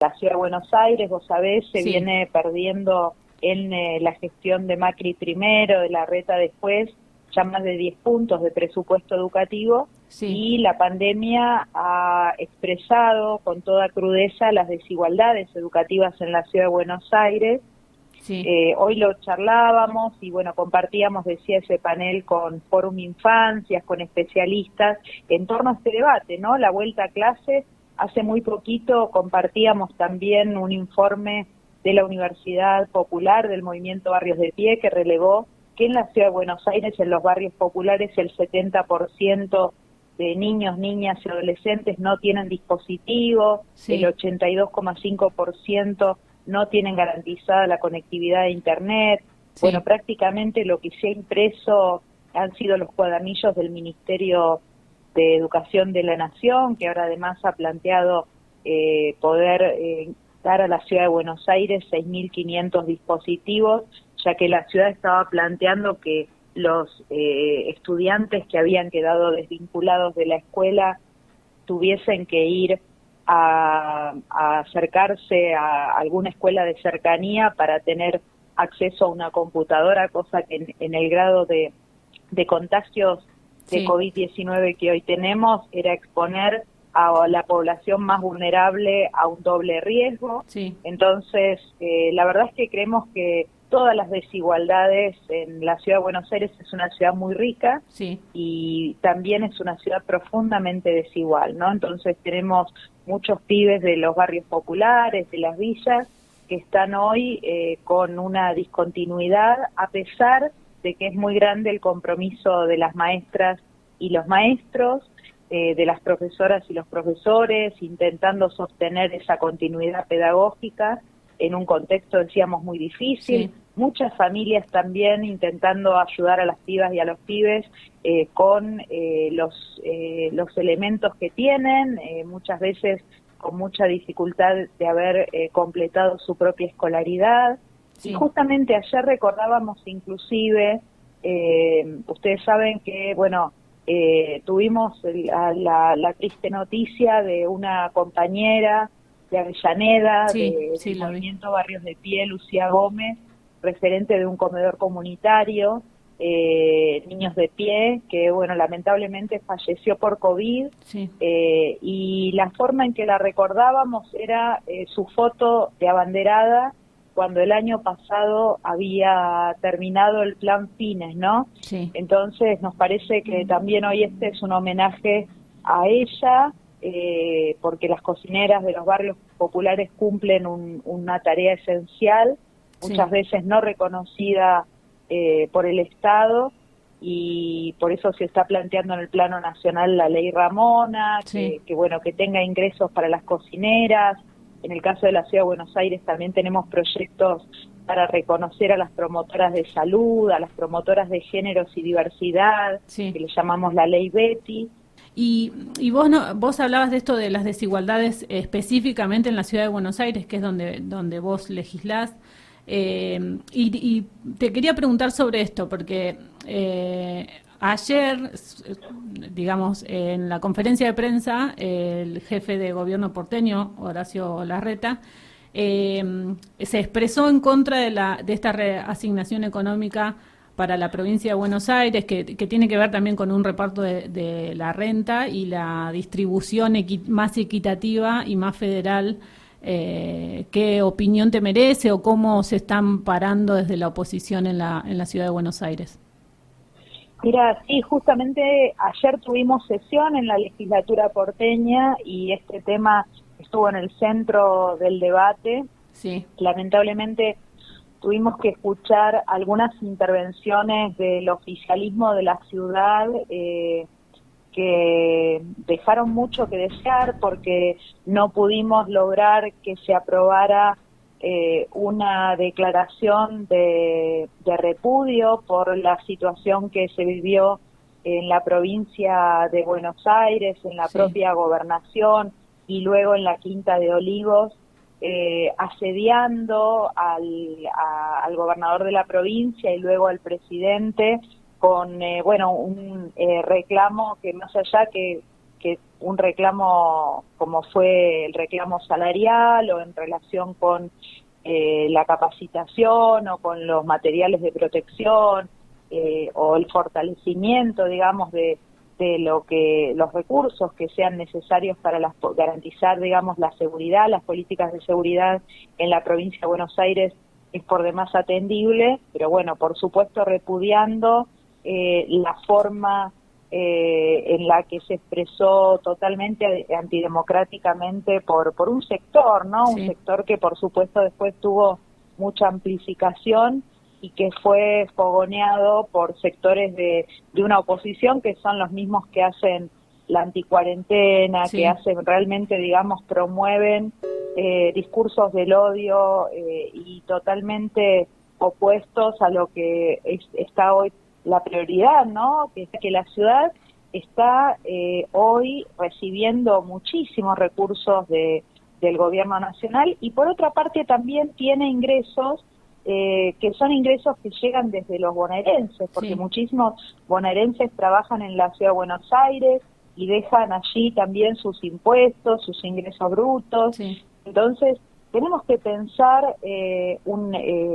la Ciudad de Buenos Aires, vos sabés, se Sí. viene perdiendo en la gestión de Macri primero, de Larreta después, ya más de 10 puntos de presupuesto educativo, Sí. y la pandemia ha expresado con toda crudeza las desigualdades educativas en la Ciudad de Buenos Aires. Sí. Hoy lo charlábamos y bueno, compartíamos, decía, ese panel con Fórum Infancias, con especialistas, en torno a este debate, ¿no? La vuelta a clase. Hace muy poquito compartíamos también un informe de la Universidad Popular del Movimiento Barrios de Pie, que relevó que en la Ciudad de Buenos Aires, en los barrios populares, el 70% de niños, niñas y adolescentes no tienen dispositivo, Sí. el 82,5% no tienen garantizada la conectividad de Internet. Sí. Bueno, prácticamente lo que se ha impreso han sido los cuadernillos del Ministerio de Educación de la Nación, que ahora además ha planteado poder dar a la Ciudad de Buenos Aires 6.500 dispositivos, ya que la ciudad estaba planteando que los estudiantes que habían quedado desvinculados de la escuela tuviesen que ir a acercarse a alguna escuela de cercanía para tener acceso a una computadora, cosa que en el grado de contagios de Sí. COVID-19 que hoy tenemos era exponer a la población más vulnerable a un doble riesgo. Sí. Entonces, la verdad es que creemos que todas las desigualdades en la Ciudad de Buenos Aires es una ciudad muy rica, Sí. y también es una ciudad profundamente desigual, ¿no? Entonces tenemos muchos pibes de los barrios populares, de las villas, que están hoy con una discontinuidad, a pesar de que es muy grande el compromiso de las maestras y los maestros, de las profesoras y los profesores, intentando sostener esa continuidad pedagógica en un contexto, decíamos, muy difícil. Sí. Muchas familias también intentando ayudar a las pibas y a los pibes con los elementos que tienen, muchas veces con mucha dificultad de haber completado su propia escolaridad. Sí. Y justamente ayer recordábamos inclusive, ustedes saben que, bueno, tuvimos la triste noticia de una compañera de Avellaneda, Sí. Sí, del lo vi. Movimiento Barrios de Pie, Lucía Gómez, referente de un comedor comunitario, Niños de Pie, que bueno, lamentablemente falleció por COVID, Sí. y la forma en que la recordábamos era su foto de abanderada cuando el año pasado había terminado el plan Fines, ¿no? Sí. Entonces nos parece que también hoy este es un homenaje a ella, porque las cocineras de los barrios populares cumplen una tarea esencial, muchas Sí. veces no reconocida por el Estado, y por eso se está planteando en el plano nacional la ley Ramona, Sí. que bueno, que tenga ingresos para las cocineras. En el caso de la Ciudad de Buenos Aires también tenemos proyectos para reconocer a las promotoras de salud, a las promotoras de géneros y diversidad, Sí. que le llamamos la ley Betty. Y vos hablabas de esto de las desigualdades específicamente en la Ciudad de Buenos Aires, que es donde vos legislás. Y te quería preguntar sobre esto, porque ayer, digamos, en la conferencia de prensa, el jefe de gobierno porteño, Horacio Larreta, se expresó en contra de esta reasignación económica para la provincia de Buenos Aires, que tiene que ver también con un reparto de la renta y la distribución más equitativa y más federal. ¿Qué opinión te merece o cómo se están parando desde la oposición en la Ciudad de Buenos Aires? Mira, sí, justamente ayer tuvimos sesión en la legislatura porteña y este tema estuvo en el centro del debate. Sí. Lamentablemente tuvimos que escuchar algunas intervenciones del oficialismo de la ciudad que dejaron mucho que desear, porque no pudimos lograr que se aprobara una declaración de repudio por la situación que se vivió en la provincia de Buenos Aires, en la Sí. propia gobernación y luego en la Quinta de Olivos, asediando al gobernador de la provincia y luego al presidente con bueno, un reclamo que más allá que un reclamo como fue el reclamo salarial o en relación con la capacitación o con los materiales de protección o el fortalecimiento, digamos, de lo que los recursos que sean necesarios para garantizar, digamos, la seguridad, las políticas de seguridad en la provincia de Buenos Aires es por demás atendible, pero bueno, por supuesto repudiando la forma en la que se expresó totalmente antidemocráticamente por un sector, ¿no? Sí. Un sector que por supuesto después tuvo mucha amplificación y que fue fogoneado por sectores de una oposición que son los mismos que hacen la anticuarentena, sí. Que hacen realmente, digamos, promueven discursos del odio y totalmente opuestos a lo que está hoy la prioridad, ¿no? Que la ciudad está hoy recibiendo muchísimos recursos del gobierno nacional y por otra parte también tiene ingresos que son ingresos que llegan desde los bonaerenses, porque sí. Muchísimos bonaerenses trabajan en la ciudad de Buenos Aires y dejan allí también sus impuestos, sus ingresos brutos. Sí. Entonces, tenemos que pensar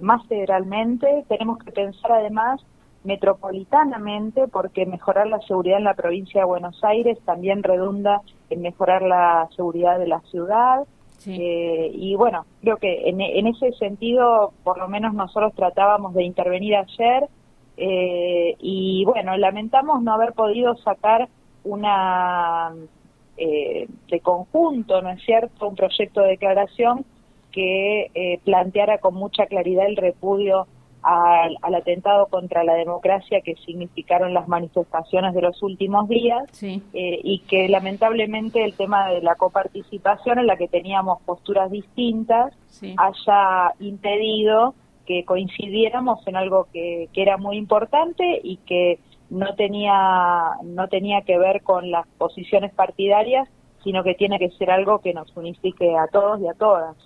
más federalmente, tenemos que pensar además metropolitanamente, porque mejorar la seguridad en la provincia de Buenos Aires también redunda en mejorar la seguridad de la ciudad. Sí. Y bueno, creo que en ese sentido, por lo menos nosotros tratábamos de intervenir ayer y bueno, lamentamos no haber podido sacar una de conjunto, ¿no es cierto?, un proyecto de declaración que planteara con mucha claridad el repudio al atentado contra la democracia que significaron las manifestaciones de los últimos días. Sí. Y que lamentablemente el tema de la coparticipación en la que teníamos posturas distintas sí. haya impedido que coincidiéramos en algo que era muy importante y que no tenía que ver con las posiciones partidarias, sino que tiene que ser algo que nos unifique a todos y a todas.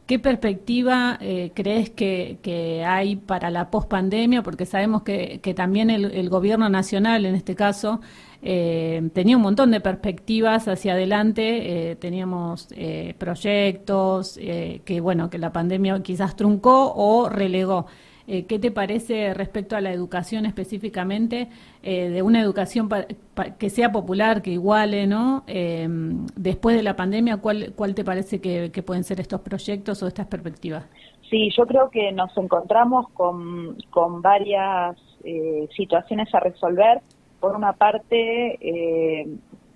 ¿Qué perspectiva crees que hay para la pospandemia? Porque sabemos que también el gobierno nacional, en este caso, tenía un montón de perspectivas hacia adelante, teníamos proyectos que la pandemia quizás truncó o relegó. ¿Qué te parece respecto a la educación específicamente, de una educación que sea popular, que iguale, ¿no? Después de la pandemia, ¿cuál te parece que pueden ser estos proyectos o estas perspectivas? Sí, yo creo que nos encontramos con varias situaciones a resolver. Por una parte,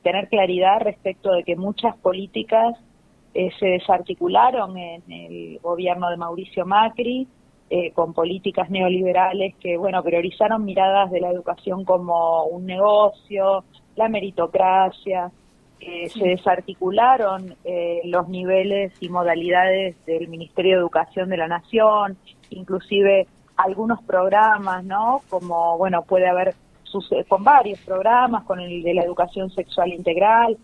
tener claridad respecto de que muchas políticas se desarticularon en el gobierno de Mauricio Macri, con políticas neoliberales que, priorizaron miradas de la educación como un negocio, la meritocracia, sí. Se desarticularon los niveles y modalidades del Ministerio de Educación de la Nación, inclusive algunos programas, ¿no? Como, puede haber con varios programas, con el de la educación sexual integral,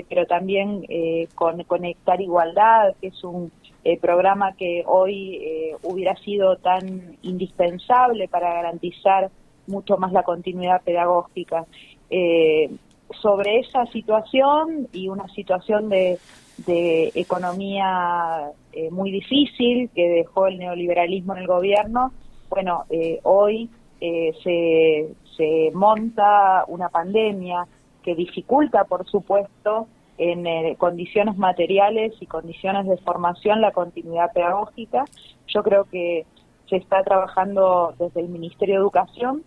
pero también con Conectar Igualdad, que es un programa que hoy hubiera sido tan indispensable para garantizar mucho más la continuidad pedagógica. Sobre esa situación y una situación de economía muy difícil que dejó el neoliberalismo en el gobierno, hoy se monta una pandemia que dificulta, por supuesto, en condiciones materiales y condiciones de formación la continuidad pedagógica. Yo creo que se está trabajando desde el Ministerio de Educación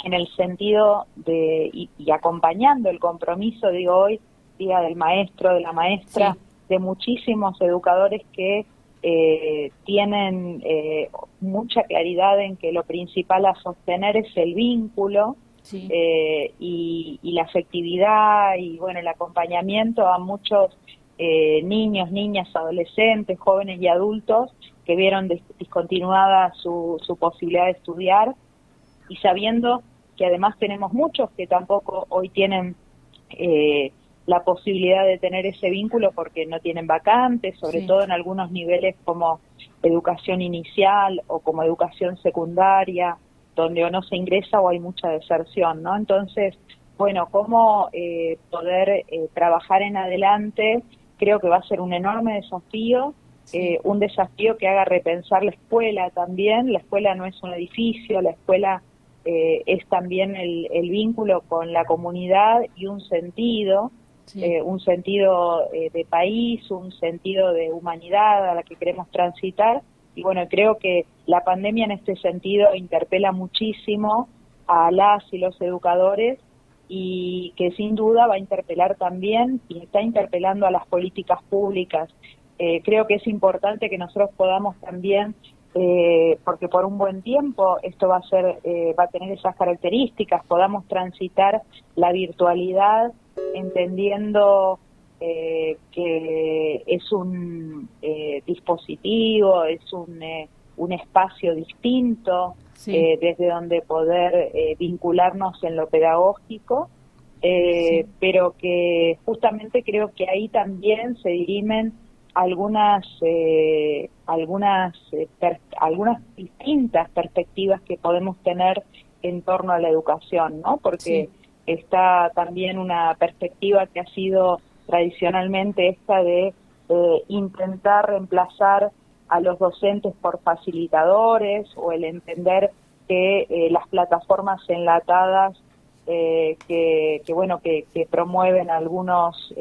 en el sentido de, y acompañando el compromiso, hoy, Día del Maestro, de la Maestra, sí. de muchísimos educadores que tienen mucha claridad en que lo principal a sostener es el vínculo, sí. Y la afectividad y el acompañamiento a muchos niños, niñas, adolescentes, jóvenes y adultos que vieron discontinuada su posibilidad de estudiar, y sabiendo que además tenemos muchos que tampoco hoy tienen la posibilidad de tener ese vínculo porque no tienen vacantes, sobre sí. todo en algunos niveles como educación inicial o como educación secundaria, donde o no se ingresa o hay mucha deserción, ¿no? Entonces, bueno, cómo poder trabajar en adelante. Creo que va a ser un enorme desafío, un desafío que haga repensar la escuela también. La escuela no es un edificio, la escuela es también el vínculo con la comunidad y un sentido, de país, un sentido de humanidad a la que queremos transitar. Y bueno, creo que la pandemia en este sentido interpela muchísimo a las y los educadores, y que sin duda va a interpelar también y está interpelando a las políticas públicas. Creo que es importante que nosotros podamos también, porque por un buen tiempo esto va a tener esas características, podamos transitar la virtualidad entendiendo que es un dispositivo, es un espacio distinto, desde donde poder vincularnos en lo pedagógico, pero que justamente creo que ahí también se dirimen algunas distintas perspectivas que podemos tener en torno a la educación, ¿no? Porque está también una perspectiva que ha sido tradicionalmente esta de intentar reemplazar a los docentes por facilitadores, o el entender que las plataformas enlatadas que promueven algunos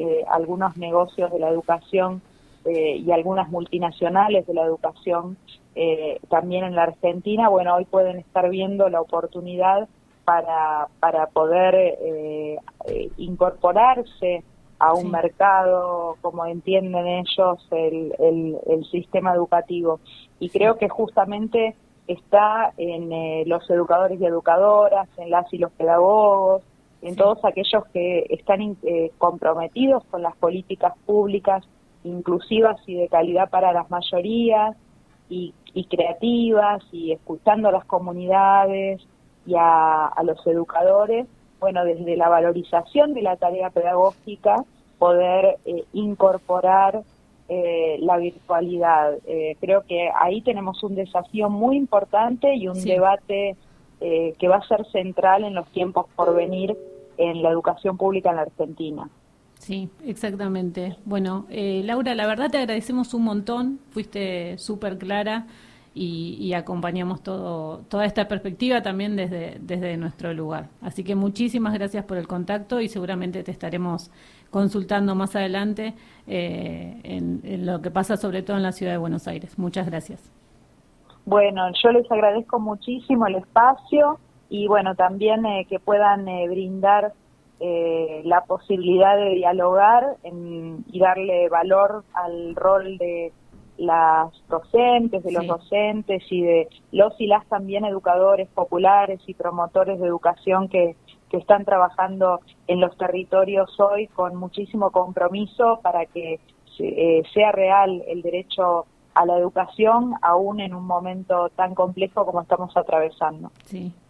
negocios de la educación y algunas multinacionales de la educación también en la Argentina, bueno, hoy pueden estar viendo la oportunidad para poder incorporarse a un mercado, como entienden ellos, el sistema educativo. Y creo que justamente está en los educadores y educadoras, en las y los pedagogos, en todos aquellos que están comprometidos con las políticas públicas inclusivas y de calidad para las mayorías, y creativas, y escuchando a las comunidades y a los educadores. Bueno, desde la valorización de la tarea pedagógica, poder incorporar la virtualidad. Creo que ahí tenemos un desafío muy importante y un debate que va a ser central en los tiempos por venir en la educación pública en la Argentina. Sí, exactamente. Bueno, Laura, la verdad te agradecemos un montón, fuiste súper clara y acompañamos toda esta perspectiva también desde nuestro lugar. Así que muchísimas gracias por el contacto y seguramente te estaremos consultando más adelante en lo que pasa sobre todo en la ciudad de Buenos Aires. Muchas gracias. Bueno, yo les agradezco muchísimo el espacio y bueno, también que puedan brindar la posibilidad de dialogar y darle valor al rol de las docentes, de los docentes y de los y las también educadores populares y promotores de educación que están trabajando en los territorios hoy con muchísimo compromiso para que sea real el derecho a la educación, aún en un momento tan complejo como estamos atravesando. Sí.